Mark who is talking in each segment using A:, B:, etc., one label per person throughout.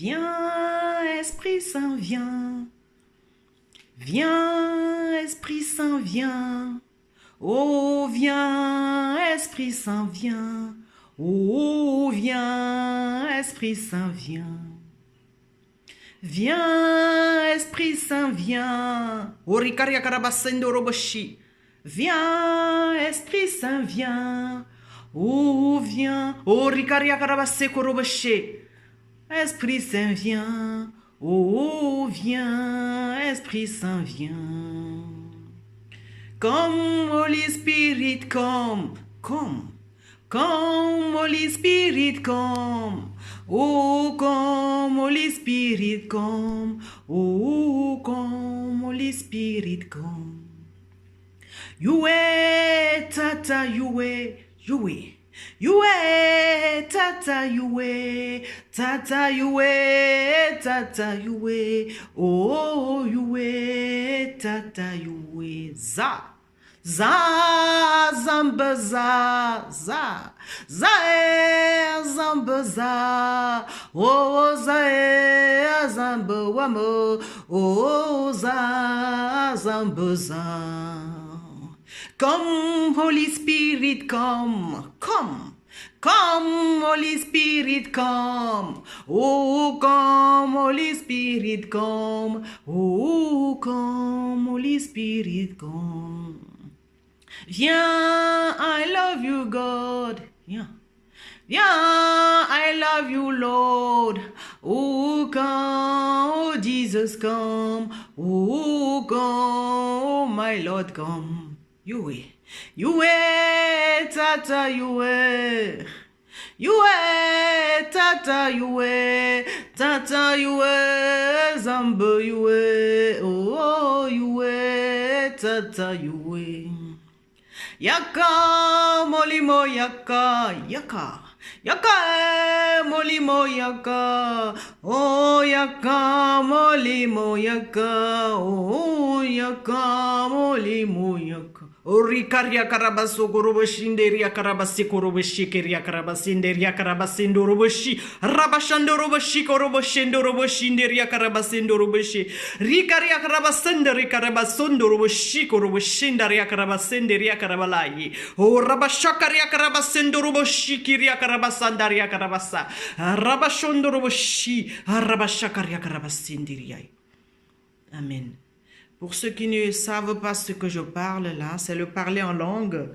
A: Viens, Esprit Saint, viens. Viens, Esprit Saint, viens. Oh, viens, Esprit Saint, viens. Oh, viens, Esprit Saint, viens. Viens, Esprit Saint, viens. Orikaria karabasendo roboshi. Viens, Esprit Saint, viens. Oh, viens. Orikaria karabaseko roboshi. Esprit Saint, viens. Oh, viens, Esprit Saint, viens. Come, Holy Spirit, come, come. Come, Holy Spirit, come. Oh, come, Holy Spirit, come. Oh, come, Holy Spirit, come. Yue, tata, yue, yue. Yue, tata, yue, tata, yue, tata, yue. Oh, yue, tata, yue. Za. Za, zamba, za, za, za, zamba, za, oh, za, zamba, wamo, oh, za, zamba, za. Come, Holy Spirit, come, come. Come, Holy Spirit, come. Oh, come, Holy Spirit, come. Oh, come, Holy Spirit, come. Viens, I love you, God. Viens. Viens, I love you, Lord. Oh, come, oh, Jesus, come. Oh, come, oh, my Lord, come. Yue, Yue, tata, Yue. Yue, tata, Yue. Tata, Yue, zamba, Yue. Oh, Yue, tata, Yue. Yaka, molimo, yaka, yaka. Yaka, molimo, yaka. Oh, yaka, molimo, yaka. Oh, yaka, molimo, yaka. Orikaria karabaso gorobashinderia karabasi korobashikeria karabasinderia karabasindo roboshi rabashando roboshi korobashendo roboshinderia karabasindo roboshi rikaria karabasenderi karabasondo roboshi korobashindaria karabasenderia karabalai o rabashakaria karabasendo roboshi kiria karabasandaria karabasa rabashondo roboshi rabashakaria karabasinderia. Amen. Pour ceux qui ne savent pas ce que je parle là, c'est le parler en langue.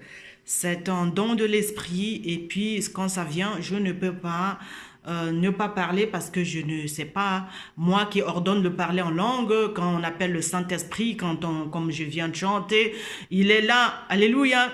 A: C'est un don de l'esprit et puis quand ça vient, je ne peux pas ne pas parler parce que je ne sais pas, moi qui ordonne de parler en langue, quand on appelle le Saint-Esprit, comme je viens de chanter, il est là, alléluia.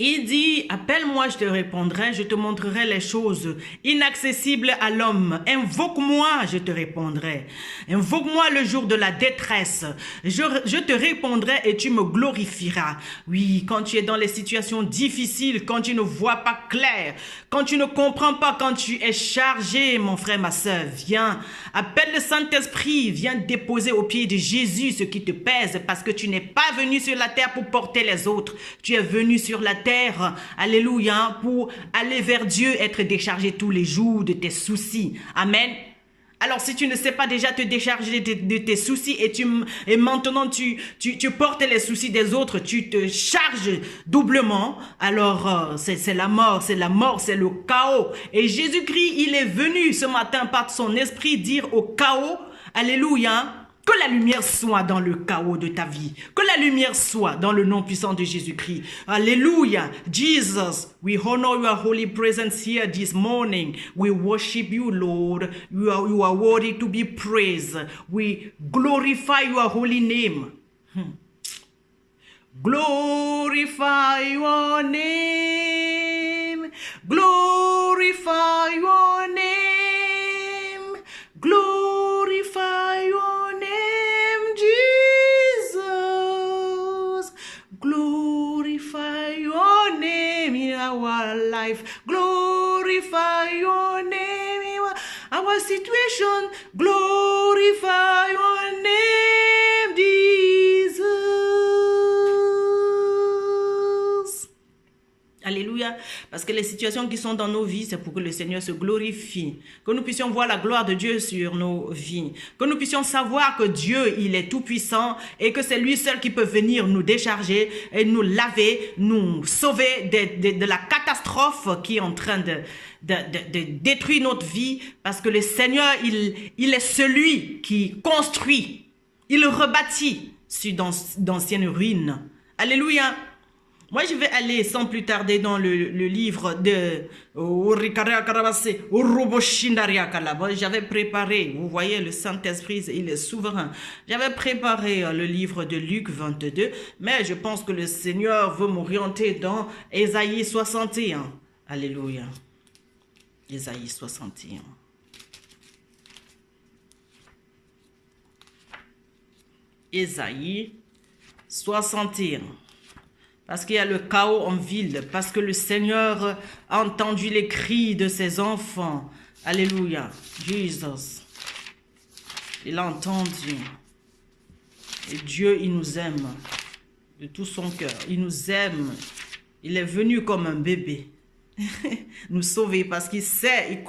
A: Il dit, appelle-moi, je te répondrai, je te montrerai les choses inaccessibles à l'homme. Invoque-moi, je te répondrai. Invoque-moi le jour de la détresse. Je te répondrai et tu me glorifieras. Oui, quand tu es dans les situations difficiles, quand tu ne vois pas clair, quand tu ne comprends pas, quand tu es chargé, mon frère, ma soeur, viens, appelle le Saint-Esprit, viens déposer au pied de Jésus ce qui te pèse parce que tu n'es pas venu sur la terre pour porter les autres. Tu es venu sur la terre, alléluia, pour aller vers Dieu, être déchargé tous les jours de tes soucis. Amen. Alors, si tu ne sais pas déjà te décharger de tes soucis et maintenant tu portes les soucis des autres, tu te charges doublement, alors c'est la mort, c'est le chaos. Et Jésus-Christ, il est venu ce matin par son esprit dire au chaos, alléluia, que la lumière soit dans le chaos de ta vie. Que la lumière soit dans le nom puissant de Jésus-Christ. Alléluia. Jesus, we honor your holy presence here this morning. We worship you, Lord. You are worthy to be praised. We glorify your holy name. Glorify your name. Glorify your name. Glorify your name, Jesus. Glorify your name in our life. Glorify your name in our situation. Glorify your name, Jesus. Alléluia. Parce que les situations qui sont dans nos vies, c'est pour que le Seigneur se glorifie. Que nous puissions voir la gloire de Dieu sur nos vies. Que nous puissions savoir que Dieu, il est tout puissant et que c'est lui seul qui peut venir nous décharger et nous laver, nous sauver de la catastrophe qui est en train de détruire notre vie. Parce que le Seigneur, il est celui qui construit. Il rebâtit sur d'anciennes ruines. Alléluia. Moi, je vais aller sans plus tarder dans le livre de... J'avais préparé, vous voyez, le Saint-Esprit, il est souverain. J'avais préparé le livre de Luc 22, mais je pense que le Seigneur veut m'orienter dans Ésaïe 61. Alléluia. Ésaïe 61. Ésaïe 61. Parce qu'il y a le chaos en ville, parce que le Seigneur a entendu les cris de ses enfants. Alléluia. Jesus. Il a entendu. Et Dieu, il nous aime de tout son cœur. Il nous aime. Il est venu comme un bébé. Nous sauver parce qu'il sait,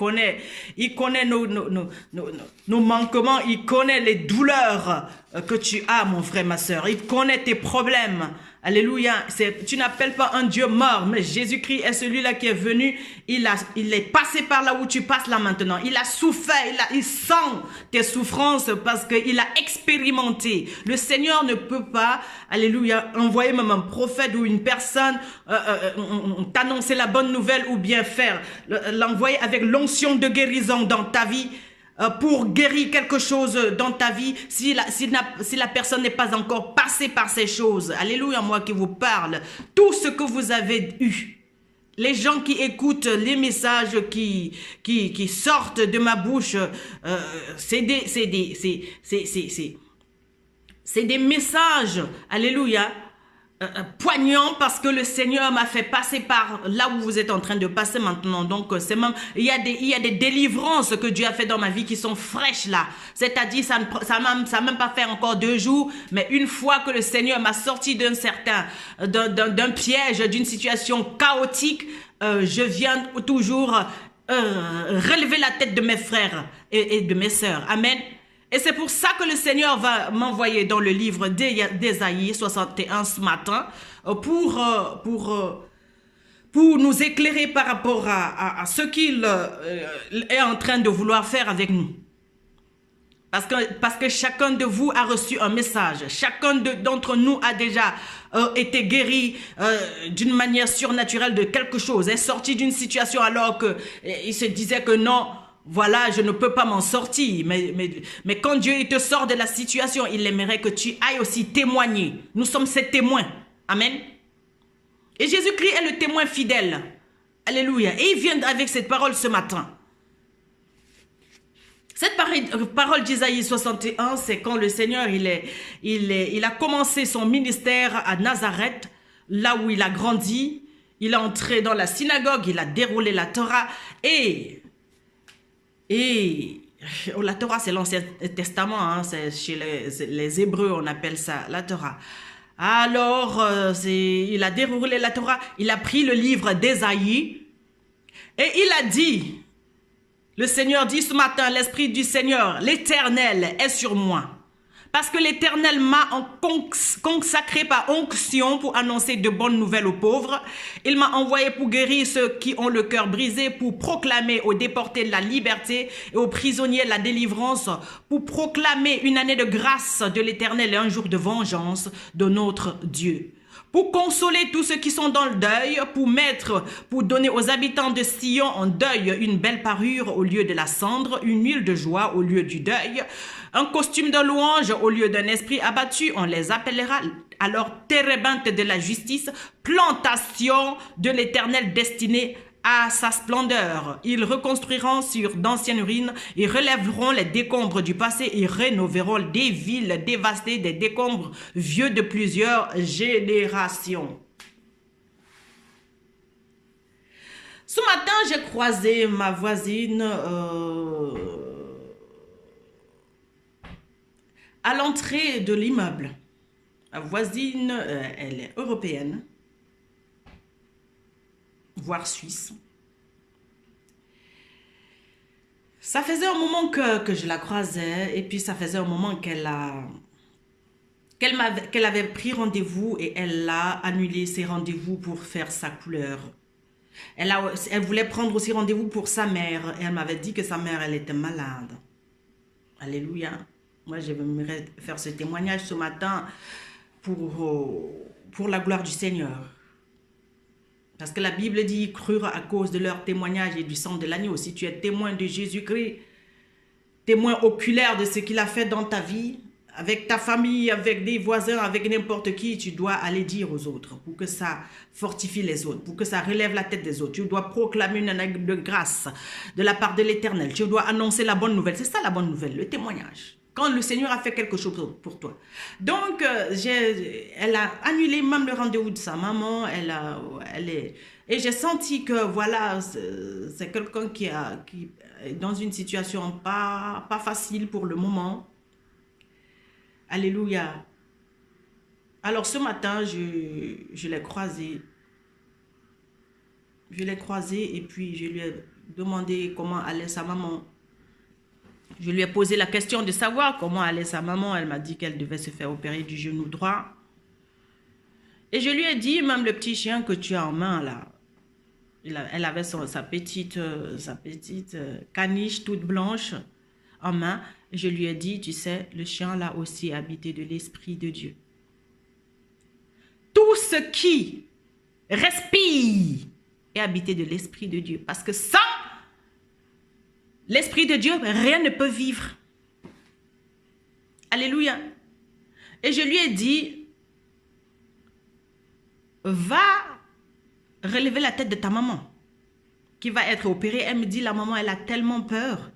A: il connaît nos manquements, il connaît les douleurs que tu as, mon frère, ma soeur. Il connaît tes problèmes. Alléluia. Tu n'appelles pas un Dieu mort, mais Jésus-Christ est celui-là qui est venu. Il est passé par là où tu passes là maintenant. Il a souffert, il sent tes souffrances parce qu'il a expérimenté. Le Seigneur ne peut pas, alléluia, envoyer même un prophète ou une personne t'annoncer la bonne nouvelle ou bien faire, l'envoyer avec l'onction de guérison dans ta vie. Pour guérir quelque chose dans ta vie, si la personne n'est pas encore passée par ces choses. Alléluia, moi qui vous parle. Tout ce que vous avez eu, les gens qui écoutent les messages qui sortent de ma bouche, c'est des messages, alléluia, poignant parce que le Seigneur m'a fait passer par là où vous êtes en train de passer maintenant. Donc c'est même il y a des délivrances que Dieu a fait dans ma vie qui sont fraîches là. C'est-à-dire ça même pas fait encore 2 jours, mais une fois que le Seigneur m'a sorti d'un piège, d'une situation chaotique, je viens toujours relever la tête de mes frères et de mes sœurs. Amen. Et c'est pour ça que le Seigneur va m'envoyer dans le livre d'Ésaïe 61 ce matin pour nous éclairer par rapport à ce qu'il est en train de vouloir faire avec nous. Parce que chacun de vous a reçu un message. Chacun d'entre nous a déjà été guéri d'une manière surnaturelle de quelque chose. Est sorti d'une situation alors qu'il se disait que non, voilà, je ne peux pas m'en sortir. Mais quand Dieu il te sort de la situation, il aimerait que tu ailles aussi témoigner. Nous sommes ses témoins. Amen. Et Jésus-Christ est le témoin fidèle. Alléluia. Et il vient avec cette parole ce matin. Cette parole d'Isaïe 61, c'est quand le Seigneur il a commencé son ministère à Nazareth, là où il a grandi. Il est entré dans la synagogue, il a déroulé la Torah et la Torah, c'est l'Ancien Testament, hein, c'est chez les Hébreux, on appelle ça la Torah. Alors, il a déroulé la Torah, il a pris le livre d'Ésaïe et il a dit, le Seigneur dit ce matin, l'Esprit du Seigneur, l'Éternel est sur moi. Parce que l'Éternel m'a consacré par onction pour annoncer de bonnes nouvelles aux pauvres. Il m'a envoyé pour guérir ceux qui ont le cœur brisé, pour proclamer aux déportés la liberté et aux prisonniers la délivrance, pour proclamer une année de grâce de l'Éternel et un jour de vengeance de notre Dieu. Pour consoler tous ceux qui sont dans le deuil, pour donner aux habitants de Sion en deuil une belle parure au lieu de la cendre, une huile de joie au lieu du deuil, un costume de louange au lieu d'un esprit abattu, on les appellera alors térébinthe de la justice, plantation de l'Éternel destinée à sa splendeur. Ils reconstruiront sur d'anciennes ruines, ils relèveront les décombres du passé, ils rénoveront des villes dévastées, des décombres vieux de plusieurs générations. Ce matin, j'ai croisé ma voisine à l'entrée de l'immeuble. Ma voisine, elle est européenne. voire suisse. Ça faisait un moment que je la croisais et puis ça faisait un moment qu'elle avait pris rendez-vous et elle a annulé ses rendez-vous pour faire sa couleur. Elle voulait prendre aussi rendez-vous pour sa mère et elle m'avait dit que sa mère, elle était malade. Alléluia. Moi, j'aimerais faire ce témoignage ce matin pour la gloire du Seigneur. Parce que la Bible dit, ils crurent à cause de leur témoignage et du sang de l'agneau. Si tu es témoin de Jésus-Christ, témoin oculaire de ce qu'il a fait dans ta vie, avec ta famille, avec des voisins, avec n'importe qui, tu dois aller dire aux autres pour que ça fortifie les autres, pour que ça relève la tête des autres. Tu dois proclamer une acte de grâce de la part de l'Éternel. Tu dois annoncer la bonne nouvelle. C'est ça la bonne nouvelle, le témoignage. Quand le Seigneur a fait quelque chose pour toi. Donc, elle a annulé même le rendez-vous de sa maman. Et j'ai senti que, voilà, c'est quelqu'un qui est dans une situation pas facile pour le moment. Alléluia. Alors, ce matin, je l'ai croisée. Je l'ai croisée et puis je lui ai demandé comment allait sa maman. Je lui ai posé la question de savoir comment allait sa maman. Elle m'a dit qu'elle devait se faire opérer du genou droit. Et je lui ai dit, même le petit chien que tu as en main là, elle avait sa petite caniche toute blanche en main. Je lui ai dit, tu sais, le chien là aussi habité de l'Esprit de Dieu. Tout ce qui respire est habité de l'Esprit de Dieu. Parce que sans l'Esprit de Dieu, rien ne peut vivre. Alléluia. Et je lui ai dit, va relever la tête de ta maman qui va être opérée. Elle me dit, la maman, elle a tellement peur.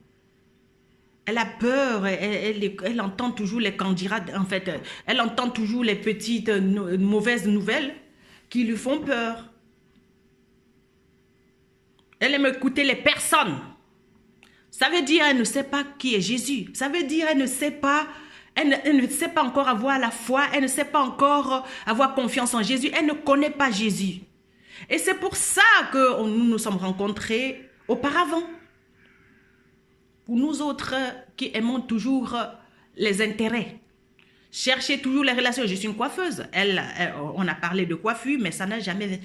A: Elle a peur, elle entend toujours les candidats, en fait, elle entend toujours les petites mauvaises nouvelles qui lui font peur. Elle aime écouter les personnes. Ça veut dire qu'elle ne sait pas qui est Jésus. Ça veut dire qu'elle ne sait pas, elle ne sait pas encore avoir la foi, elle ne sait pas encore avoir confiance en Jésus, elle ne connaît pas Jésus. Et c'est pour ça que nous nous sommes rencontrés auparavant. Pour nous autres qui aimons toujours les intérêts, chercher toujours les relations. Je suis une coiffeuse. On a parlé de coiffure, mais ça n'a jamais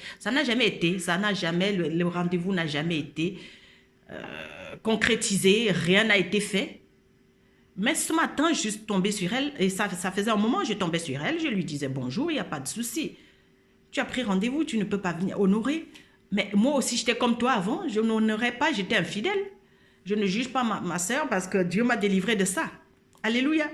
A: été. Le rendez-vous n'a jamais été concrétisé. Rien n'a été fait. Mais ce matin, je suis tombée sur elle. Et ça faisait un moment, je tombais sur elle. Je lui disais bonjour, il n'y a pas de souci. Tu as pris rendez-vous, tu ne peux pas venir honorer. Mais moi aussi, j'étais comme toi avant. Je n'honorais pas, j'étais infidèle. Je ne juge pas ma soeur parce que Dieu m'a délivré de ça. Alléluia.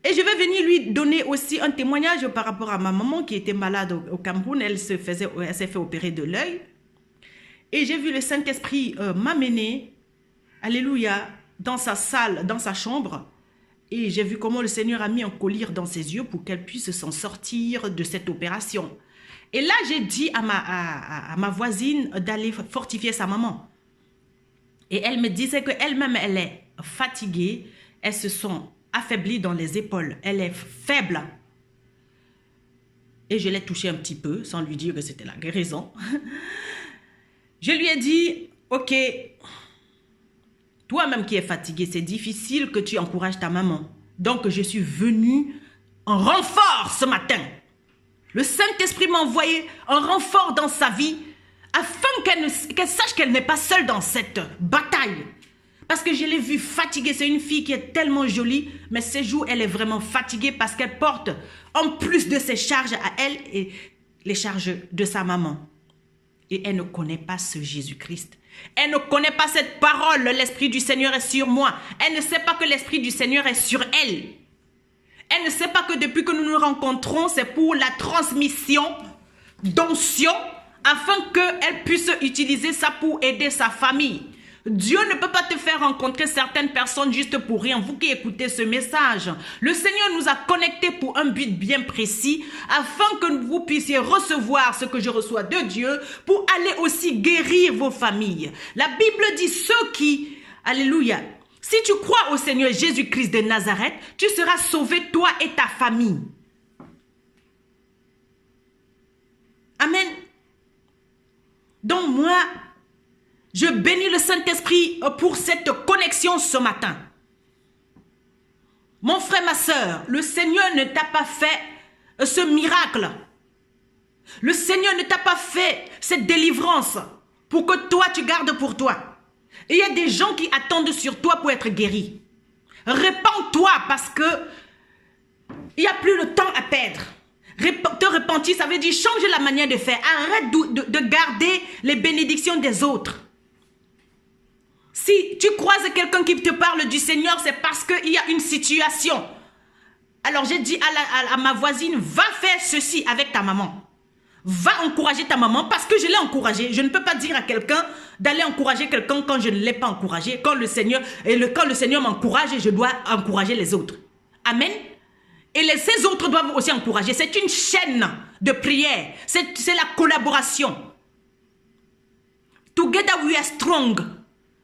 A: Et je vais venir lui donner aussi un témoignage par rapport à ma maman qui était malade au Cameroun. Elle s'est fait opérer de l'œil. Et j'ai vu le Saint-Esprit m'amener, alléluia, dans sa salle, dans sa chambre. Et j'ai vu comment le Seigneur a mis un collier dans ses yeux pour qu'elle puisse s'en sortir de cette opération. Et là, j'ai dit à ma voisine d'aller fortifier sa maman. Et elle me disait qu'elle-même, elle est fatiguée. Elle se sent affaiblie dans les épaules. Elle est faible. Et je l'ai touchée un petit peu, sans lui dire que c'était la guérison. Je lui ai dit, ok, toi-même qui es fatiguée, c'est difficile que tu encourages ta maman. Donc, je suis venue en renfort ce matin. Le Saint-Esprit m'a envoyé un renfort dans sa vie afin qu'elle sache qu'elle n'est pas seule dans cette bataille. Parce que je l'ai vue fatiguée. C'est une fille qui est tellement jolie, mais ces jours, elle est vraiment fatiguée parce qu'elle porte, en plus de ses charges à elle, et les charges de sa maman. Et elle ne connaît pas ce Jésus-Christ. Elle ne connaît pas cette parole. L'Esprit du Seigneur est sur moi. Elle ne sait pas que l'Esprit du Seigneur est sur elle. Elle ne sait pas que depuis que nous nous rencontrons, c'est pour la transmission d'onction, afin qu'elle puisse utiliser ça pour aider sa famille. Dieu ne peut pas te faire rencontrer certaines personnes juste pour rien. Vous qui écoutez ce message, le Seigneur nous a connectés pour un but bien précis, afin que vous puissiez recevoir ce que je reçois de Dieu, pour aller aussi guérir vos familles. La Bible dit ceux qui, alléluia, si tu crois au Seigneur Jésus-Christ de Nazareth, tu seras sauvé toi et ta famille. Amen. Donc moi, je bénis le Saint-Esprit pour cette connexion ce matin. Mon frère, ma soeur, le Seigneur ne t'a pas fait ce miracle. Le Seigneur ne t'a pas fait cette délivrance pour que toi, tu gardes pour toi. Et il y a des gens qui attendent sur toi pour être guéris. Répands-toi parce que il n'y a plus le temps à perdre. Te repentir, ça veut dire changer la manière de faire. Arrête de garder les bénédictions des autres. Si tu croises quelqu'un qui te parle du Seigneur, c'est parce qu'il y a une situation. Alors j'ai dit à ma voisine, va faire ceci avec ta maman. Va encourager ta maman parce que je l'ai encouragée. Je ne peux pas dire à quelqu'un d'aller encourager quelqu'un quand je ne l'ai pas encouragé. Quand le Seigneur m'encourage, je dois encourager les autres. Amen. Et ces autres doivent aussi encourager. C'est une chaîne de prière. C'est la collaboration. Together we are strong.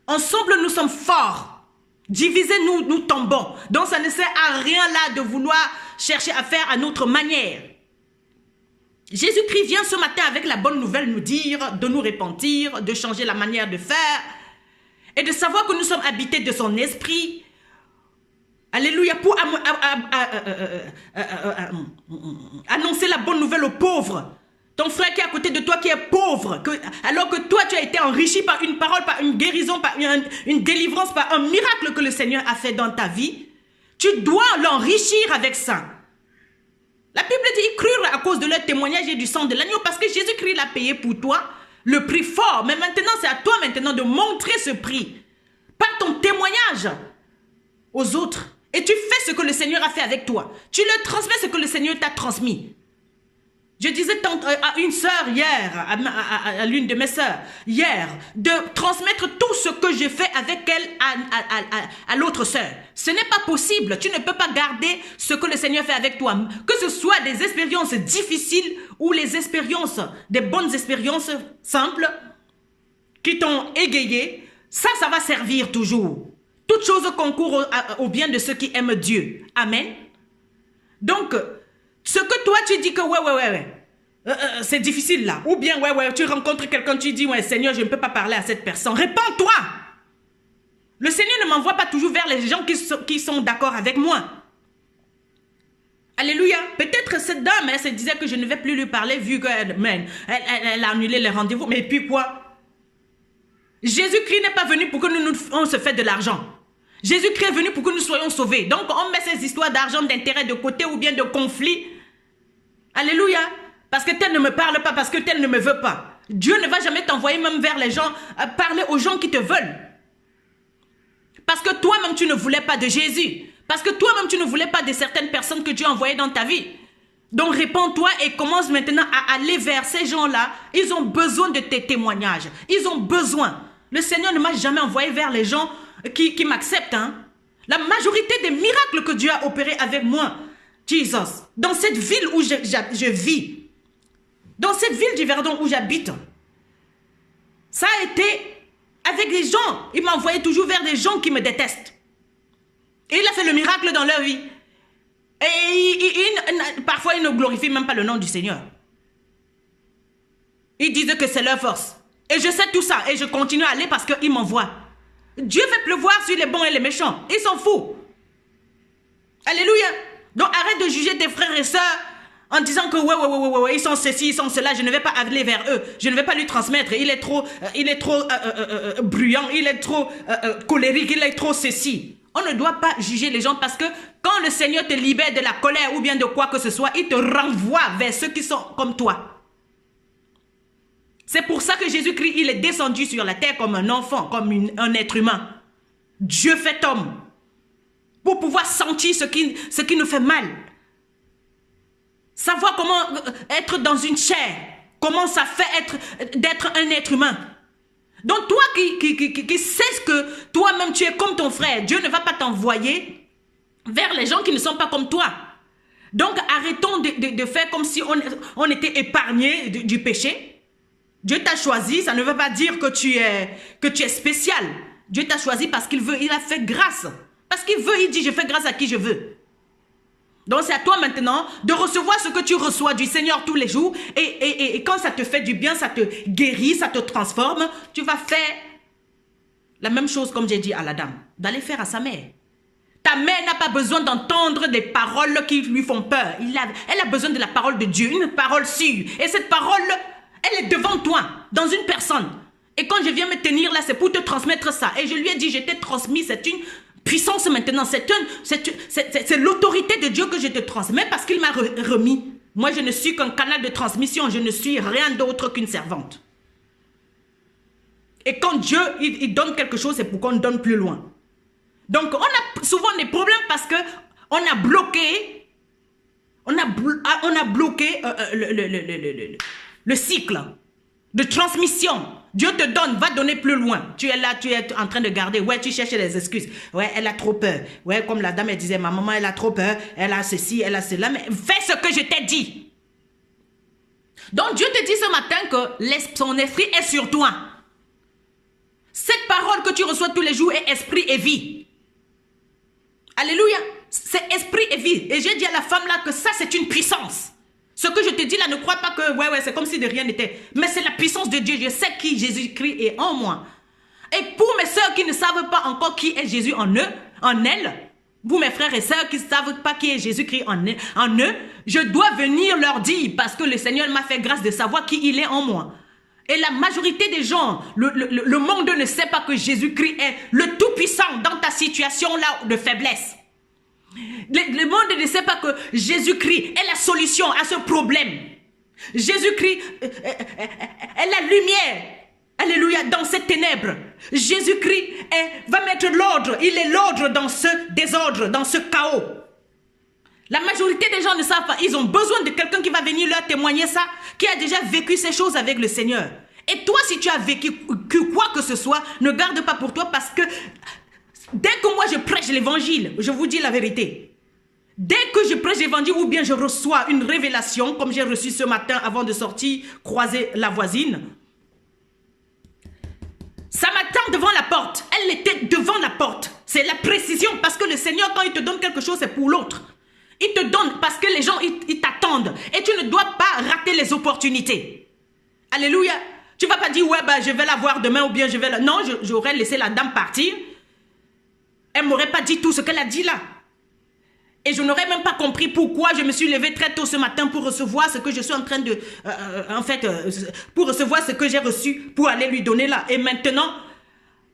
A: Ensemble, nous sommes forts. Divisés, nous tombons. Donc, ça ne sert à rien là de vouloir chercher à faire à notre manière. Jésus-Christ vient ce matin avec la bonne nouvelle nous dire de nous repentir, de changer la manière de faire et de savoir que nous sommes habités de son esprit. Alléluia, pour annoncer la bonne nouvelle aux pauvres. Ton frère qui est à côté de toi qui est pauvre, alors que toi tu as été enrichi par une parole, par une guérison, par une délivrance, par un miracle que le Seigneur a fait dans ta vie, tu dois l'enrichir avec ça. La Bible dit, ils crurent à cause de leur témoignage et du sang de l'agneau parce que Jésus-Christ l'a payé pour toi, le prix fort. Mais maintenant, c'est à toi maintenant de montrer ce prix par ton témoignage aux autres. Et tu fais ce que le Seigneur a fait avec toi. Tu leur transmets ce que le Seigneur t'a transmis. Je disais à une sœur hier, à l'une de mes sœurs, hier, de transmettre tout ce que j'ai fait avec elle à l'autre sœur. Ce n'est pas possible. Tu ne peux pas garder ce que le Seigneur fait avec toi. Que ce soit des expériences difficiles ou les expériences, des bonnes expériences simples qui t'ont égayé, ça va servir toujours. Toute chose concourt au bien de ceux qui aiment Dieu. Amen. Donc, ce que toi tu dis que c'est difficile là. Ou bien tu rencontres quelqu'un, tu dis ouais Seigneur je ne peux pas parler à cette personne. Répands-toi. Le Seigneur ne m'envoie pas toujours vers les gens qui sont d'accord avec moi. Alléluia. Peut-être cette dame elle se disait que je ne vais plus lui parler vu qu'elle a annulé les rendez-vous. Mais puis quoi? Jésus-Christ n'est pas venu pour que on se fait de l'argent. Jésus-Christ est venu pour que nous soyons sauvés. Donc on met ces histoires d'argent, d'intérêt de côté ou bien de conflit. Alléluia. Parce que tel ne me parle pas, parce que tel ne me veut pas. Dieu ne va jamais t'envoyer même vers les gens, parler aux gens qui te veulent. Parce que toi-même tu ne voulais pas de Jésus. Parce que toi-même tu ne voulais pas de certaines personnes que Dieu a envoyées dans ta vie. Donc répands-toi et commence maintenant à aller vers ces gens-là. Ils ont besoin de tes témoignages. Ils ont besoin. Le Seigneur ne m'a jamais envoyé vers les gens qui m'acceptent. Hein. La majorité des miracles que Dieu a opérés avec moi, Jesus, dans cette ville où je vis, dans cette ville du Verdon où j'habite, ça a été avec des gens. Il m'a envoyé toujours vers des gens qui me détestent. Et il a fait le miracle dans leur vie. Et parfois, ils ne glorifient même pas le nom du Seigneur. Ils disent que c'est leur force. Et je sais tout ça. Et je continue à aller parce qu'ils m'envoient. Dieu fait pleuvoir sur les bons et les méchants. Ils s'en foutent. Alléluia. Donc arrête de juger tes frères et sœurs en disant que ils sont ceci, ils sont cela. Je ne vais pas aller vers eux. Je ne vais pas lui transmettre. Il est trop bruyant. Il est trop colérique. Il est trop ceci. On ne doit pas juger les gens parce que quand le Seigneur te libère de la colère ou bien de quoi que ce soit, il te renvoie vers ceux qui sont comme toi. C'est pour ça que Jésus-Christ, il est descendu sur la terre comme un enfant, comme un être humain. Dieu fait homme. Pour pouvoir sentir ce qui nous fait mal. Savoir comment être dans une chair. Comment ça fait d'être un être humain. Donc toi qui sais que toi-même tu es comme ton frère, Dieu ne va pas t'envoyer vers les gens qui ne sont pas comme toi. Donc arrêtons de faire comme si on était épargnés du péché. Dieu t'a choisi, ça ne veut pas dire que tu es spécial. Dieu t'a choisi parce qu'il veut, il a fait grâce. Parce qu'il veut, il dit je fais grâce à qui je veux. Donc c'est à toi maintenant de recevoir ce que tu reçois du Seigneur tous les jours. Et quand ça te fait du bien, ça te guérit, ça te transforme, tu vas faire la même chose comme j'ai dit à la dame, d'aller faire à sa mère. Ta mère n'a pas besoin d'entendre des paroles qui lui font peur. Elle a besoin de la parole de Dieu, une parole sûre. Et cette parole, elle est devant toi, dans une personne. Et quand je viens me tenir là, c'est pour te transmettre ça. Et je lui ai dit, je t'ai transmis, c'est une puissance maintenant. C'est l'autorité de Dieu que je te transmets parce qu'il m'a remis. Moi, je ne suis qu'un canal de transmission. Je ne suis rien d'autre qu'une servante. Et quand Dieu il donne quelque chose, c'est pour qu'on donne plus loin. Donc, on a souvent des problèmes parce que on a bloqué, le cycle de transmission. Dieu te donne, va donner plus loin. Tu es là, tu es en train de garder. Ouais, tu cherches des excuses. Ouais, elle a trop peur. Ouais, comme la dame, elle disait, ma maman, elle a trop peur. Elle a ceci, elle a cela. Mais fais ce que je t'ai dit. Donc, Dieu te dit ce matin que son esprit est sur toi. Cette parole que tu reçois tous les jours est esprit et vie. Alléluia. C'est esprit et vie. Et j'ai dit à la femme là que ça, c'est une puissance. Ce que je te dis là, ne crois pas que ouais, c'est comme si de rien n'était. Mais c'est la puissance de Dieu. Je sais qui Jésus-Christ est en moi. Et pour mes sœurs qui ne savent pas encore qui est Jésus en eux, en elles, vous mes frères et sœurs qui ne savent pas qui est Jésus-Christ en eux, je dois venir leur dire parce que le Seigneur m'a fait grâce de savoir qui il est en moi. Et la majorité des gens, le monde ne sait pas que Jésus-Christ est le Tout-Puissant dans ta situation là de faiblesse. Le monde ne sait pas que Jésus-Christ est la solution à ce problème. Jésus-Christ est la lumière. Alléluia, dans ces ténèbres. Jésus-Christ va mettre l'ordre. Il est l'ordre dans ce désordre, dans ce chaos. La majorité des gens ne savent pas. Ils ont besoin de quelqu'un qui va venir leur témoigner ça, qui a déjà vécu ces choses avec le Seigneur. Et toi, si tu as vécu quoi que ce soit, ne garde pas pour toi parce que dès que moi je prêche l'évangile, je vous dis la vérité. Dès que je prêche l'évangile ou bien je reçois une révélation, comme j'ai reçu ce matin avant de sortir, croiser la voisine, ça m'attend devant la porte. Elle était devant la porte. C'est la précision parce que le Seigneur, quand il te donne quelque chose, c'est pour l'autre. Il te donne parce que les gens, ils t'attendent. Et tu ne dois pas rater les opportunités. Alléluia. Tu ne vas pas dire, ouais, je vais la voir demain ou bien je vais la... Non, j'aurais laissé la dame partir. Elle ne m'aurait pas dit tout ce qu'elle a dit là. Et je n'aurais même pas compris pourquoi je me suis levée très tôt ce matin pour recevoir ce que je suis en train de... pour recevoir ce que j'ai reçu pour aller lui donner là. Et maintenant,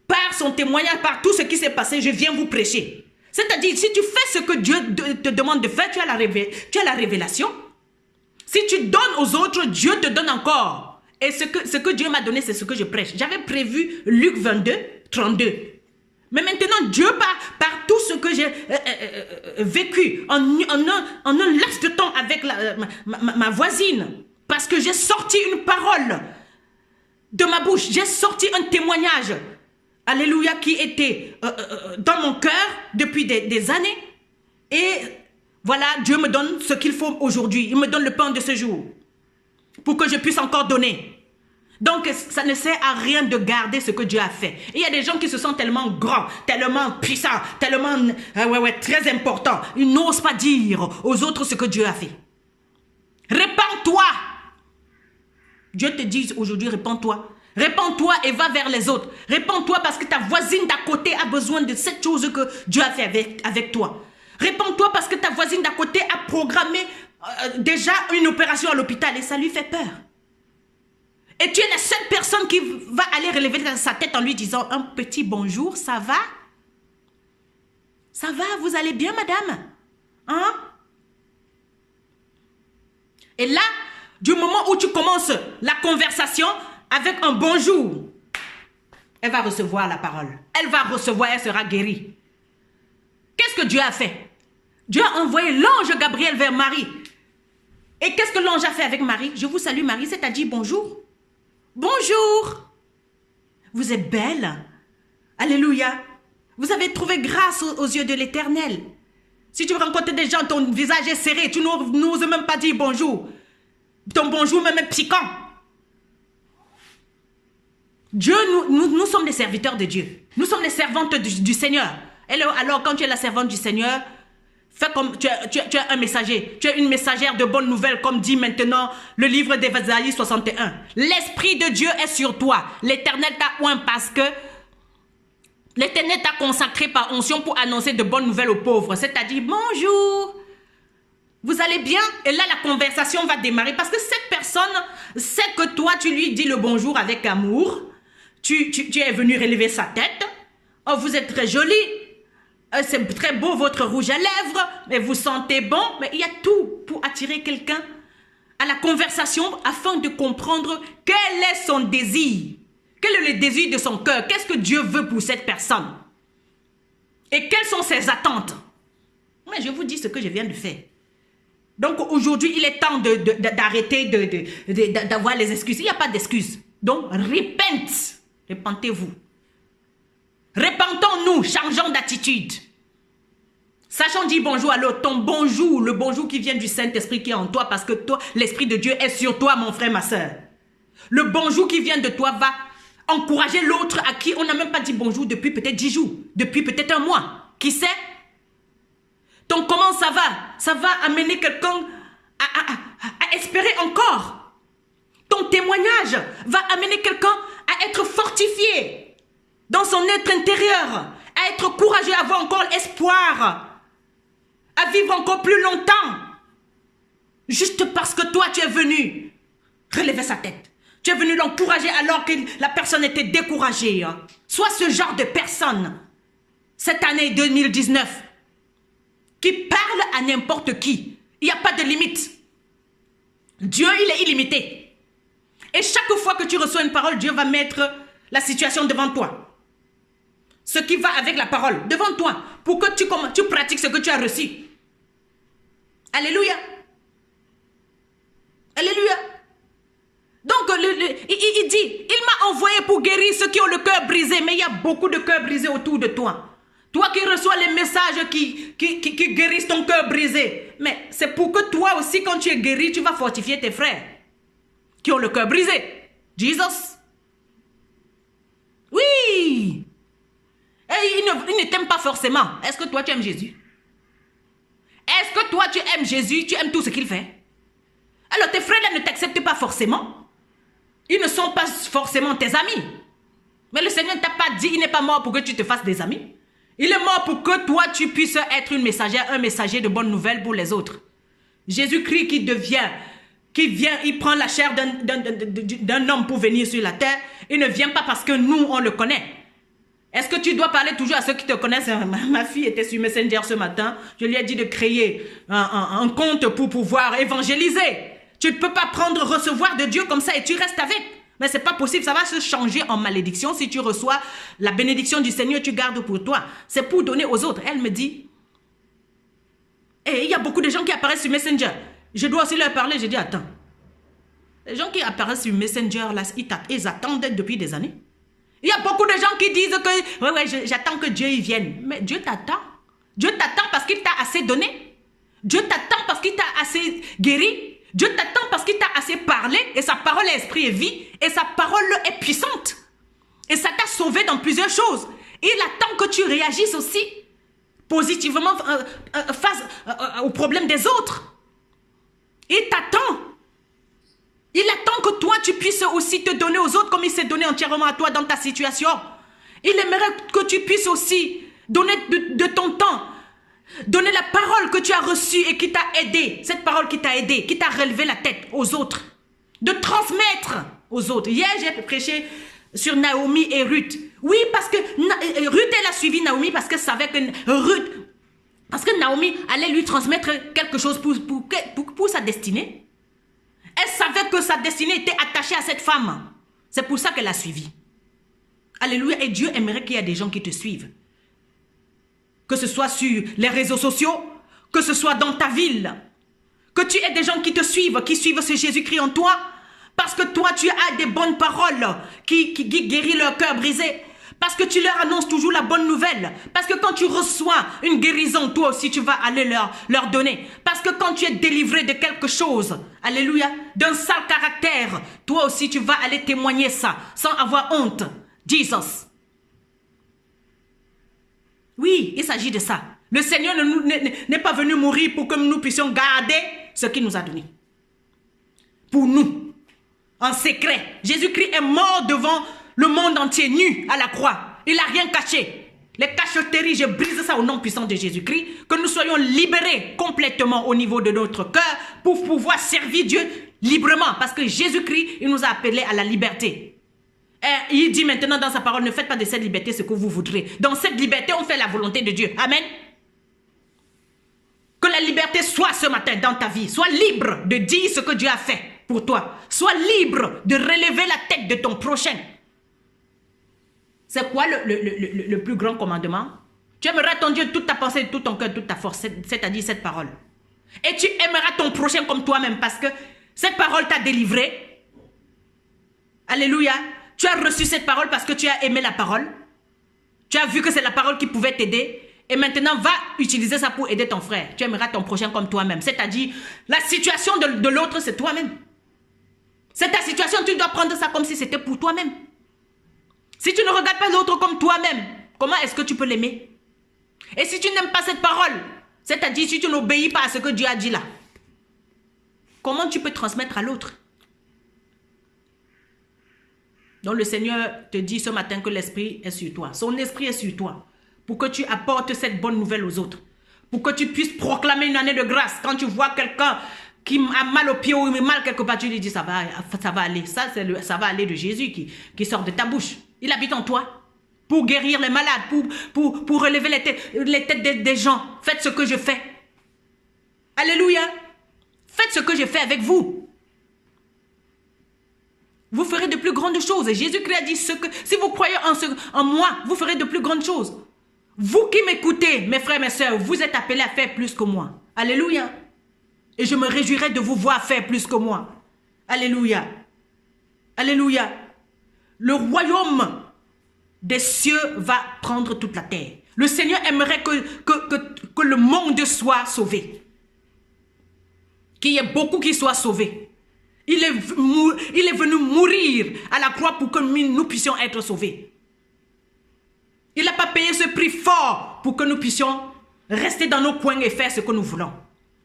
A: par son témoignage, par tout ce qui s'est passé, je viens vous prêcher. C'est-à-dire, si tu fais ce que Dieu te demande de faire, tu as la révélation. Si tu donnes aux autres, Dieu te donne encore. Et ce que Dieu m'a donné, c'est ce que je prêche. J'avais prévu Luc 22, 32. Mais maintenant, Dieu, par tout ce que j'ai vécu en un laps de temps avec ma voisine, parce que j'ai sorti une parole de ma bouche, j'ai sorti un témoignage, alléluia, qui était dans mon cœur depuis des années. Et voilà, Dieu me donne ce qu'il faut aujourd'hui. Il me donne le pain de ce jour pour que je puisse encore donner. Donc, ça ne sert à rien de garder ce que Dieu a fait. Et il y a des gens qui se sentent tellement grands, tellement puissants, tellement très importants. Ils n'osent pas dire aux autres ce que Dieu a fait. Répands-toi. Dieu te dit aujourd'hui, répands-toi. Répands-toi et va vers les autres. Répands-toi parce que ta voisine d'à côté a besoin de cette chose que Dieu a fait avec toi. Répands-toi parce que ta voisine d'à côté a programmé déjà une opération à l'hôpital et ça lui fait peur. Et tu es la seule personne qui va aller relever sa tête en lui disant un petit bonjour, ça va? Ça va, vous allez bien, madame? Hein? Et là, du moment où tu commences la conversation avec un bonjour, elle va recevoir la parole. Elle va recevoir, elle sera guérie. Qu'est-ce que Dieu a fait? Dieu a envoyé l'ange Gabriel vers Marie. Et qu'est-ce que l'ange a fait avec Marie? Je vous salue Marie, c'est-à-dire bonjour. Bonjour. Vous êtes belle. Alléluia. Vous avez trouvé grâce aux yeux de l'Éternel. Si tu rencontres des gens, ton visage est serré, tu n'oses même pas dire bonjour. Ton bonjour même est piquant. Dieu, nous sommes des serviteurs de Dieu. Nous sommes les servantes du Seigneur. Alors, quand tu es la servante du Seigneur, Fais comme tu es un messager, tu es une messagère de bonnes nouvelles, comme dit maintenant le livre d'Ésaïe 61. L'Esprit de Dieu est sur toi. L'Éternel t'a oint parce que l'Éternel t'a consacré par onction pour annoncer de bonnes nouvelles aux pauvres. C'est-à-dire, bonjour, vous allez bien? Et là, la conversation va démarrer parce que cette personne sait que toi, tu lui dis le bonjour avec amour. Tu es venu relever sa tête. Oh, vous êtes très jolie. C'est très beau votre rouge à lèvres. Mais vous sentez bon. Mais il y a tout pour attirer quelqu'un à la conversation afin de comprendre quel est son désir. Quel est le désir de son cœur? Qu'est-ce que Dieu veut pour cette personne? Et quelles sont ses attentes? Moi, je vous dis ce que je viens de faire. Donc, aujourd'hui, il est temps d'arrêter d'avoir les excuses. Il n'y a pas d'excuses. Donc, repentez-vous. Repentons-nous, changeons d'attitude. Sachons dire bonjour à l'autre. Ton bonjour, le bonjour qui vient du Saint-Esprit qui est en toi, parce que toi, l'Esprit de Dieu est sur toi, mon frère, ma soeur. Le bonjour qui vient de toi va encourager l'autre à qui on n'a même pas dit bonjour depuis peut-être 10 jours, depuis peut-être un mois. Qui sait? Donc comment ça va? Ça va amener quelqu'un à espérer encore. Ton témoignage va amener quelqu'un à être fortifié dans son être intérieur, à être courageux, à avoir encore l'espoir, à vivre encore plus longtemps. Juste parce que toi tu es venu relever sa tête. Tu es venu l'encourager alors que la personne était découragée. Sois ce genre de personne, cette année 2019, qui parle à n'importe qui. Il n'y a pas de limite. Dieu, il est illimité. Et chaque fois que tu reçois une parole, Dieu va mettre la situation devant toi. Ce qui va avec la parole, devant toi, pour que tu pratiques ce que tu as reçu. Alléluia. Alléluia. Donc, il dit, il m'a envoyé pour guérir ceux qui ont le cœur brisé. Mais il y a beaucoup de cœurs brisés autour de toi. Toi qui reçois les messages qui guérissent ton cœur brisé. Mais c'est pour que toi aussi, quand tu es guéri, tu vas fortifier tes frères qui ont le cœur brisé. Jesus. Oui. Et il ne t'aime pas forcément. Est-ce que toi, tu aimes Jésus? Est-ce que toi, tu aimes Jésus? Tu aimes tout ce qu'il fait? Alors, tes frères-là ne t'acceptent pas forcément. Ils ne sont pas forcément tes amis. Mais le Seigneur ne t'a pas dit, il n'est pas mort pour que tu te fasses des amis. Il est mort pour que toi, tu puisses être une messagère, un messager de bonnes nouvelles pour les autres. Jésus-Christ qui vient, il prend la chair d'un homme pour venir sur la terre. Il ne vient pas parce que nous, on le connaît. Est-ce que tu dois parler toujours à ceux qui te connaissent? Ma fille était sur Messenger ce matin. Je lui ai dit de créer un compte pour pouvoir évangéliser. Tu ne peux pas recevoir de Dieu comme ça et tu restes avec. Mais ce n'est pas possible. Ça va se changer en malédiction. Si tu reçois la bénédiction du Seigneur, tu gardes pour toi. C'est pour donner aux autres. Elle me dit, et il y a beaucoup de gens qui apparaissent sur Messenger. Je dois aussi leur parler. Je dis, attends. Les gens qui apparaissent sur Messenger, là, ils attendent depuis des années. Il y a beaucoup de gens qui disent que ouais, j'attends que Dieu y vienne. Mais Dieu t'attend. Dieu t'attend parce qu'il t'a assez donné. Dieu t'attend parce qu'il t'a assez guéri. Dieu t'attend parce qu'il t'a assez parlé. Et sa parole est esprit et vie. Et sa parole est puissante. Et ça t'a sauvé dans plusieurs choses. Il attend que tu réagisses aussi positivement face aux problèmes des autres. Il t'attend. Il attend que toi, tu puisses aussi te donner aux autres comme il s'est donné entièrement à toi dans ta situation. Il aimerait que tu puisses aussi donner de ton temps, donner la parole que tu as reçue et qui t'a aidé, cette parole qui t'a aidé, qui t'a relevé la tête aux autres, de transmettre aux autres. Hier, j'ai prêché sur Naomi et Ruth. Oui, parce que Ruth, elle a suivi Naomi parce qu'elle savait que Naomi allait lui transmettre quelque chose pour sa destinée. Elle savait que sa destinée était attachée à cette femme. C'est pour ça qu'elle l'a suivie. Alléluia. Et Dieu aimerait qu'il y ait des gens qui te suivent. Que ce soit sur les réseaux sociaux, que ce soit dans ta ville. Que tu aies des gens qui te suivent, qui suivent ce Jésus-Christ en toi. Parce que toi, tu as des bonnes paroles qui guérissent leur cœur brisé. Parce que tu leur annonces toujours la bonne nouvelle. Parce que quand tu reçois une guérison, toi aussi, tu vas aller leur donner. Parce que quand tu es délivré de quelque chose, alléluia, d'un sale caractère, toi aussi, tu vas aller témoigner ça, sans avoir honte. Jesus. Oui, il s'agit de ça. Le Seigneur n'est pas venu mourir pour que nous puissions garder ce qu'il nous a donné. Pour nous, en secret. Jésus-Christ est mort devant le monde entier, nu à la croix. Il n'a rien caché. Les cachotteries, je brise ça au nom puissant de Jésus-Christ. Que nous soyons libérés complètement au niveau de notre cœur pour pouvoir servir Dieu librement. Parce que Jésus-Christ, il nous a appelés à la liberté. Et il dit maintenant dans sa parole, ne faites pas de cette liberté ce que vous voudrez. Dans cette liberté, on fait la volonté de Dieu. Amen. Que la liberté soit ce matin dans ta vie. Sois libre de dire ce que Dieu a fait pour toi. Sois libre de relever la tête de ton prochain. C'est quoi le plus grand commandement? Tu aimeras ton Dieu toute ta pensée, tout ton cœur, toute ta force, c'est-à-dire cette parole. Et tu aimeras ton prochain comme toi-même parce que cette parole t'a délivré. Alléluia. Tu as reçu cette parole parce que tu as aimé la parole. Tu as vu que c'est la parole qui pouvait t'aider. Et maintenant, va utiliser ça pour aider ton frère. Tu aimeras ton prochain comme toi-même. C'est-à-dire, la situation de l'autre, c'est toi-même. C'est ta situation, tu dois prendre ça comme si c'était pour toi-même. Si tu ne regardes pas l'autre comme toi-même, comment est-ce que tu peux l'aimer? Et si tu n'aimes pas cette parole, c'est-à-dire si tu n'obéis pas à ce que Dieu a dit là, comment tu peux transmettre à l'autre? Donc le Seigneur te dit ce matin que l'Esprit est sur toi. Son Esprit est sur toi. Pour que tu apportes cette bonne nouvelle aux autres. Pour que tu puisses proclamer une année de grâce. Quand tu vois quelqu'un qui a mal au pied ou mal quelque part, tu lui dis ça va aller. Ça va aller de Jésus qui sort de ta bouche. Il habite en toi. Pour guérir les malades, pour relever les têtes des gens. Faites ce que je fais. Alléluia. Faites ce que je fais avec vous. Vous ferez de plus grandes choses. Et Jésus-Christ a dit si vous croyez en moi, vous ferez de plus grandes choses. Vous qui m'écoutez, mes frères, mes sœurs, vous êtes appelés à faire plus que moi. Alléluia. Et je me réjouirai de vous voir faire plus que moi. Alléluia. Alléluia. Le royaume des cieux va prendre toute la terre. Le Seigneur aimerait que le monde soit sauvé. Qu'il y ait beaucoup qui soient sauvés. Il est venu mourir à la croix pour que nous puissions être sauvés. Il n'a pas payé ce prix fort pour que nous puissions rester dans nos coins et faire ce que nous voulons.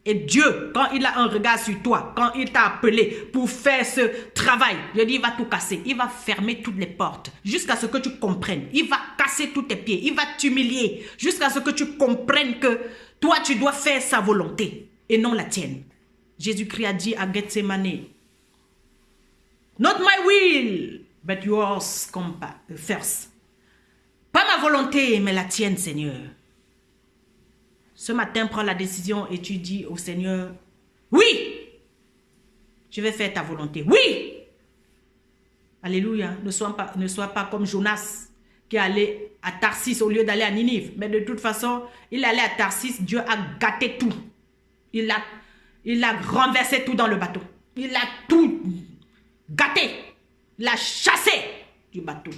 A: Et Dieu, quand il a un regard sur toi, quand il t'a appelé pour faire ce travail, je dis, il va tout casser. Il va fermer toutes les portes jusqu'à ce que tu comprennes. Il va casser tous tes pieds. Il va t'humilier jusqu'à ce que tu comprennes que toi, tu dois faire sa volonté et non la tienne. Jésus-Christ a dit à Gethsemane, Not my will, but yours come first. Pas ma volonté, mais la tienne, Seigneur. Ce matin, prends la décision et tu dis au Seigneur, oui, je vais faire ta volonté. Oui. Alléluia. Ne sois pas comme Jonas qui est allé à Tarsis au lieu d'aller à Ninive. Mais de toute façon, il allait à Tarsis, Dieu a gâté tout. Il a renversé tout dans le bateau. Il a tout gâté. Il l'a chassé du bateau.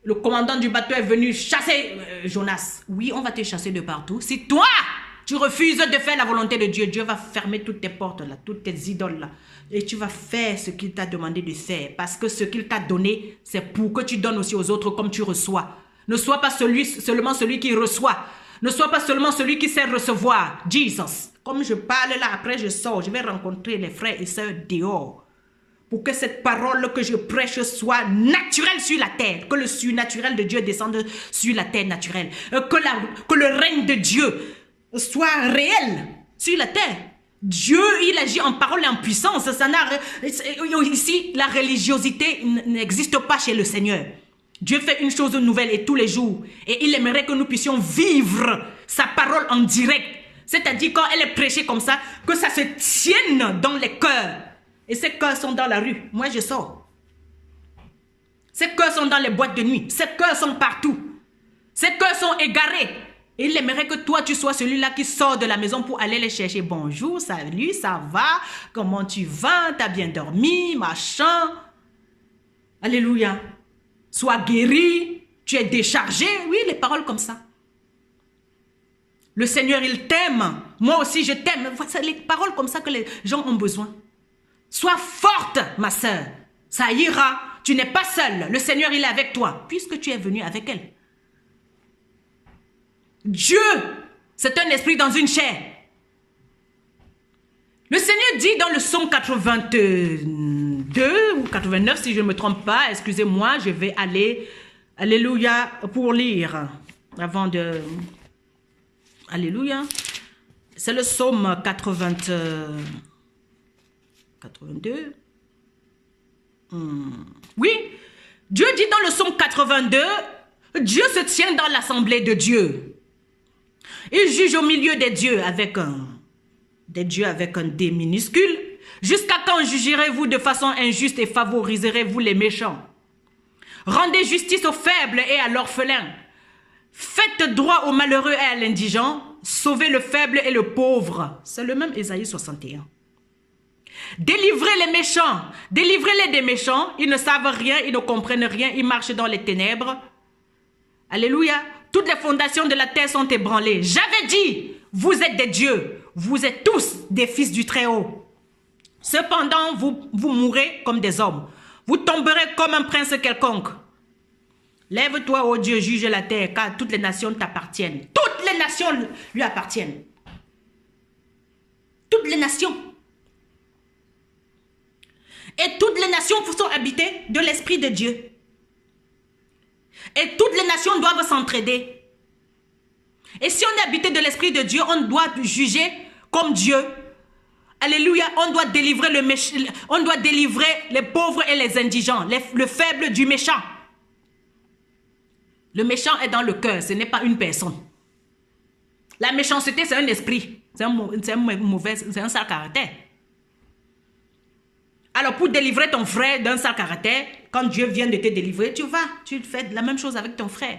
A: Le commandant du bateau est venu chasser Jonas. Oui, on va te chasser de partout. Si toi, tu refuses de faire la volonté de Dieu, Dieu va fermer toutes tes portes là, toutes tes idoles là. Et tu vas faire ce qu'il t'a demandé de faire. Parce que ce qu'il t'a donné, c'est pour que tu donnes aussi aux autres comme tu reçois. Ne sois pas seulement celui qui reçoit. Ne sois pas seulement celui qui sait recevoir. Jesus. Comme je parle là, après je sors, je vais rencontrer les frères et sœurs dehors. Pour que cette parole que je prêche soit naturelle sur la terre. Que le surnaturel de Dieu descende sur la terre naturelle. Que le règne de Dieu soit réel sur la terre. Dieu, il agit en parole et en puissance. Ici, la religiosité n'existe pas chez le Seigneur. Dieu fait une chose nouvelle et tous les jours. Et il aimerait que nous puissions vivre sa parole en direct. C'est-à-dire quand elle est prêchée comme ça, que ça se tienne dans les cœurs. Et ces cœurs sont dans la rue. Moi, je sors. Ces cœurs sont dans les boîtes de nuit. Ces cœurs sont partout. Ces cœurs sont égarés. Et il aimerait que toi, tu sois celui-là qui sort de la maison pour aller les chercher. Bonjour, salut, ça va? Comment tu vas? T'as bien dormi? Machin. Alléluia. Sois guéri. Tu es déchargé. Oui, les paroles comme ça. Le Seigneur, il t'aime. Moi aussi, je t'aime. C'est les paroles comme ça que les gens ont besoin. Sois forte, ma sœur. Ça ira. Tu n'es pas seule. Le Seigneur, il est avec toi, puisque tu es venu avec elle. Dieu C'est un esprit dans une chair. Le Seigneur dit dans le psaume 82 ou 89, si je ne me trompe pas, excusez-moi, je vais aller, alléluia, pour lire, avant de... Alléluia. C'est le psaume 82. Oui, Dieu dit dans le psaume 82, Dieu se tient dans l'assemblée de Dieu. Il juge au milieu des dieux avec un D minuscule. Jusqu'à quand jugerez-vous de façon injuste et favoriserez-vous les méchants? Rendez justice aux faibles et à l'orphelin. Faites droit aux malheureux et à l'indigent. Sauvez le faible et le pauvre. C'est le même Ésaïe 61. Délivrez les méchants. Délivrez-les des méchants. Ils ne savent rien, ils ne comprennent rien. Ils marchent dans les ténèbres. Alléluia. Toutes les fondations de la terre sont ébranlées. J'avais dit, vous êtes des dieux. Vous êtes tous des fils du Très-Haut. Cependant, vous mourrez comme des hommes. Vous tomberez comme un prince quelconque. Lève-toi, ô Dieu, juge la terre, car toutes les nations t'appartiennent. Toutes les nations lui appartiennent. Toutes les nations. Et toutes les nations sont habitées de l'Esprit de Dieu. Et toutes les nations doivent s'entraider. Et si on est habité de l'Esprit de Dieu, on doit juger comme Dieu. Alléluia, on doit délivrer les pauvres et les indigents, le faible du méchant. Le méchant est dans le cœur, ce n'est pas une personne. La méchanceté, c'est un esprit. C'est un sale caractère. Alors, pour délivrer ton frère d'un sale caractère, quand Dieu vient de te délivrer, tu fais la même chose avec ton frère.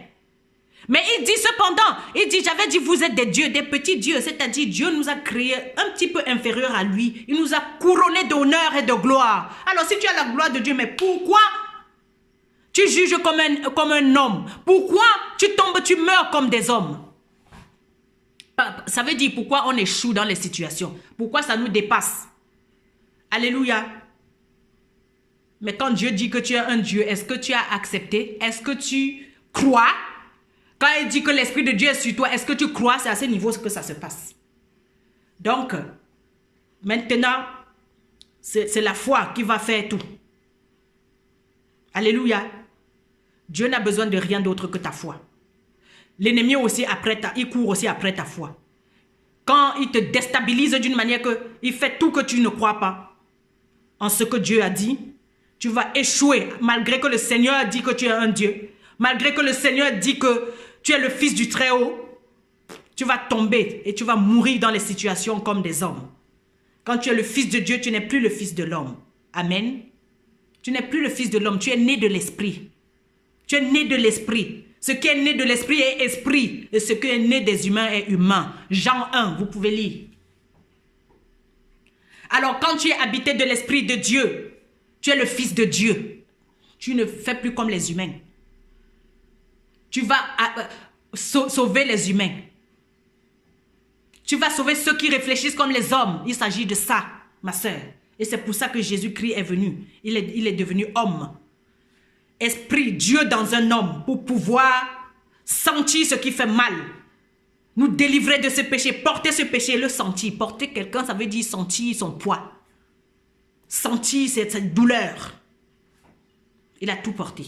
A: Mais il dit cependant, j'avais dit, vous êtes des dieux, des petits dieux, c'est-à-dire Dieu nous a créés un petit peu inférieurs à lui. Il nous a couronnés d'honneur et de gloire. Alors, si tu as la gloire de Dieu, mais pourquoi tu juges comme un homme? Pourquoi tu tombes, tu meurs comme des hommes? Ça veut dire pourquoi on échoue dans les situations. Pourquoi ça nous dépasse? Alléluia. Mais quand Dieu dit que tu es un Dieu, est-ce que tu as accepté? Est-ce que tu crois? Quand il dit que l'Esprit de Dieu est sur toi, est-ce que tu crois? C'est à ce niveau que ça se passe. Donc, maintenant, c'est la foi qui va faire tout. Alléluia. Dieu n'a besoin de rien d'autre que ta foi. L'ennemi aussi il court aussi après ta foi. Quand il te déstabilise d'une manière que il fait tout que tu ne crois pas en ce que Dieu a dit, tu vas échouer malgré que le Seigneur a dit que tu es un Dieu. Malgré que le Seigneur dit que tu es le fils du Très-Haut, tu vas tomber et tu vas mourir dans les situations comme des hommes. Quand tu es le fils de Dieu, tu n'es plus le fils de l'homme. Amen. Tu n'es plus le fils de l'homme, tu es né de l'esprit. Tu es né de l'esprit. Ce qui est né de l'esprit est esprit. Et ce qui est né des humains est humain. Jean 1, vous pouvez lire. Alors quand tu es habité de l'esprit de Dieu, tu es le fils de Dieu. Tu ne fais plus comme les humains. Tu vas sauver les humains. Tu vas sauver ceux qui réfléchissent comme les hommes. Il s'agit de ça, ma sœur. Et c'est pour ça que Jésus-Christ est venu. Il est devenu homme. Esprit, Dieu dans un homme, pour pouvoir sentir ce qui fait mal. Nous délivrer de ce péché, porter ce péché, le sentir. Porter quelqu'un, ça veut dire sentir son poids. Sentir cette douleur. Il a tout porté.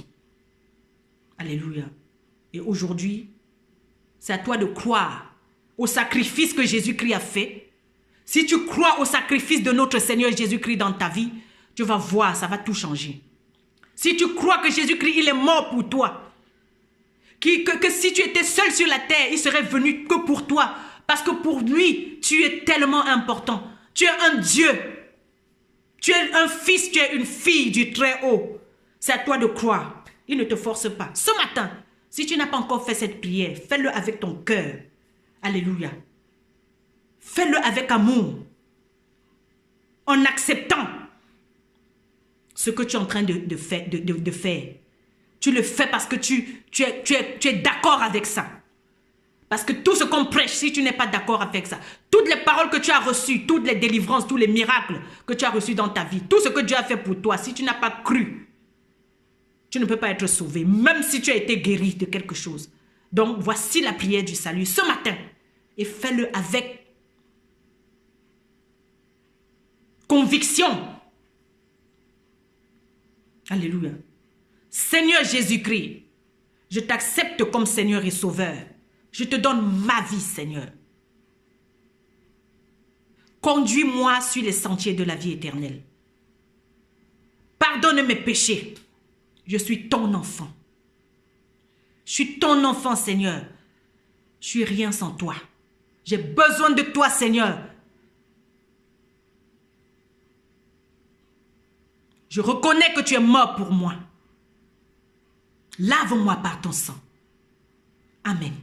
A: Alléluia. Et aujourd'hui, c'est à toi de croire au sacrifice que Jésus-Christ a fait. Si tu crois au sacrifice de notre Seigneur Jésus-Christ dans ta vie, tu vas voir, ça va tout changer. Si tu crois que Jésus-Christ, il est mort pour toi, que si tu étais seul sur la terre, il serait venu que pour toi, parce que pour lui, tu es tellement important. Tu es un Dieu. Tu es un fils, tu es une fille du Très-Haut. C'est à toi de croire. Il ne te force pas. Ce matin, si tu n'as pas encore fait cette prière, fais-le avec ton cœur. Alléluia. Fais-le avec amour. En acceptant ce que tu es en train de faire. Tu le fais parce que tu es d'accord avec ça. Parce que tout ce qu'on prêche, si tu n'es pas d'accord avec ça, toutes les paroles que tu as reçues, toutes les délivrances, tous les miracles que tu as reçus dans ta vie, tout ce que Dieu a fait pour toi, si tu n'as pas cru, tu ne peux pas être sauvé, même si tu as été guéri de quelque chose. Donc, voici la prière du salut. Ce matin, et fais-le avec conviction. Alléluia. Seigneur Jésus-Christ, je t'accepte comme Seigneur et Sauveur. Je te donne ma vie, Seigneur. Conduis-moi sur les sentiers de la vie éternelle. Pardonne mes péchés. Je suis ton enfant. Je suis ton enfant, Seigneur. Je suis rien sans toi. J'ai besoin de toi, Seigneur. Je reconnais que tu es mort pour moi. Lave-moi par ton sang. Amen.